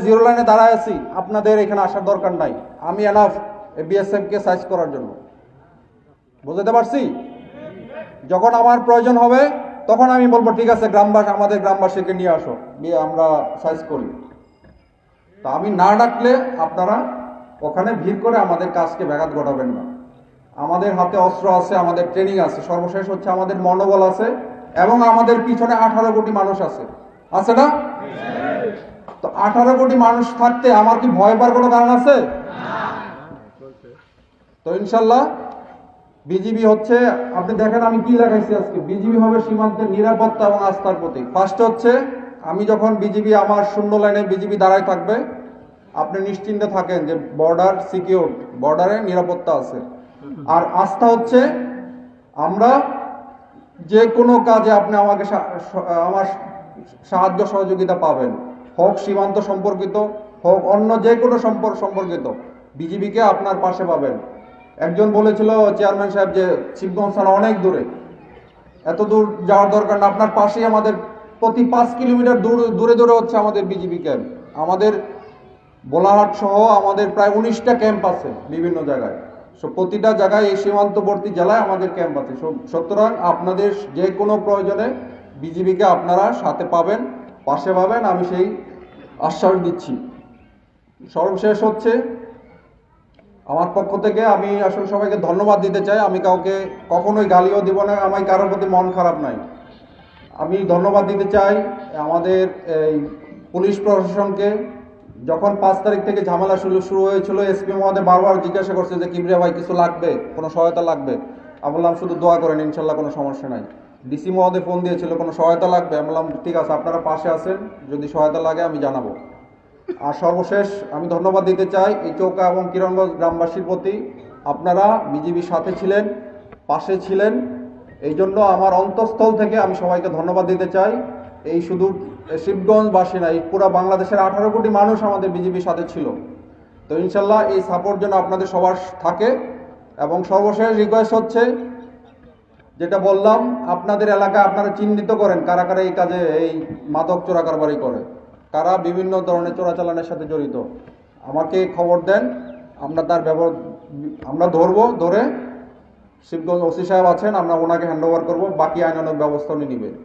Zero লাইনে দাঁড়ায় আছি, আপনাদের এখানে আসার দরকার নাই। আমি এনাফ বিএসএফ কে সাইজ করার জন্য। বুঝতে পারছি? যখন আমার প্রয়োজন হবে তখন আমি বলবো ঠিক আছে আমাদের গ্রামবাসীকে নিয়ে আসো, নিয়ে আমরা সাইজ করি। তা আমি না ডাকলে আপনারা ওখানে ভিড় করে আমাদের কাজকে ব্যাঘাত ঘটাবেন না। আমাদের হাতে অস্ত্র আছে, আমাদের ট্রেনিং আছে, সর্বশেষ হচ্ছে আমাদের মনোবল আছে, এবং আমাদের পিছনে 18 কোটি মানুষ আছে না? তো 18 কোটি মানুষ থাকতে আমার কি ভয় পাওয়ার কোনো কারণ আছে? তো ইনশাল্লাহ বিজিবি হচ্ছে, আপনি দেখেন আমি কি লেখাইছি আজকে, বিজিবি হবে সীমান্তের নিরাপত্তা এবং আস্থার প্রতীক। ফার্স্ট হচ্ছে আমি যখন বিজিবি আমার শূন্য লাইনে বিজিবি দাঁড়ায় থাকবে, আপনি নিশ্চিন্তে থাকেন যে বর্ডার সিকিউর, বর্ডারে নিরাপত্তা আছে। আর আস্থা হচ্ছে আমরা যে কোনো কাজে আপনি আমাকে আমার সাহায্য সহযোগিতা পাবেন, হোক সীমান্ত সম্পর্কিত, হোক অন্য যে কোনো সম্পর্কিত, বিজিবিকে আপনার পাশে পাবেন। একজন বলেছিল চেয়ারম্যান সাহেব যে শিবগঞ্জ থানা অনেক দূরে, এত দূর যাওয়ার দরকার না, আপনার পাশেই আমাদের প্রতি 5 কিলোমিটার দূরে দূরে হচ্ছে আমাদের বিজিবি ক্যাম্প। আমাদের বোলাহাট সহ আমাদের প্রায় 19টা ক্যাম্প আছে বিভিন্ন জায়গায়। প্রতিটা জায়গায় এই সীমান্তবর্তী জেলায় আমাদের ক্যাম্প আছে। সুতরাং আপনাদের যে কোনো প্রয়োজনে বিজিবিকে আপনারা সাথে পাবেন, পাশে পাবেন, আমি সেই আশ্বাস দিচ্ছি। সর্বশেষ হচ্ছে আমার পক্ষ থেকে আমি আসলে সবাইকে ধন্যবাদ দিতে চাই। আমি কাউকে কখনোই গালিও দিব না, আমার কারোর প্রতি মন খারাপ নাই। আমি ধন্যবাদ দিতে চাই আমাদের এই পুলিশ প্রশাসনকে। যখন 5 তারিখ থেকে ঝামেলা শুরু হয়েছিল, এসপি মহোদয় বারবার জিজ্ঞাসা করছে যে কিবরিয়া ভাই কিছু লাগবে, কোনো সহায়তা লাগবে? আমি বললাম শুধু দোয়া করেন, ইনশাল্লাহ কোনো সমস্যা নাই। ডিসি মহোদয় ফোন দিয়েছিল কোনো সহায়তা লাগবে, আমি বললাম ঠিক আছে আপনারা পাশে আছেন, যদি সহায়তা লাগে আমি জানাবো। আর সর্বশেষ আমি ধন্যবাদ দিতে চাই এই চৌকা এবং কিরণগঞ্জ গ্রামবাসীর প্রতি। আপনারা বিজিবির সাথে ছিলেন, পাশে ছিলেন, এই জন্য আমার অন্তঃস্থল থেকে আমি সবাইকে ধন্যবাদ দিতে চাই। এই শুধু শিবগঞ্জবাসী না, এই পুরো বাংলাদেশের 18 কোটি মানুষ আমাদের বিজিবির সাথে ছিল। তো ইনশাল্লাহ এই সাপোর্ট যেন আপনাদের সবার থাকে। এবং সর্বশেষ রিকোয়েস্ট হচ্ছে, যেটা বললাম, আপনাদের এলাকায় আপনারা চিহ্নিত করেন কারা কারা এই কাজে, এই মাদক চোরা কারবারি করে, কারা বিভিন্ন ধরনের চোরাচালানের সাথে জড়িত, আমাকে খবর দেন। আমরা তার আমরা ধরে শিবগঞ্জ ওসি সাহেব আছেন, আমরা ওনাকে হ্যান্ড ওভার করবো, বাকি আইনানুগ ব্যবস্থা উনি নেবেন।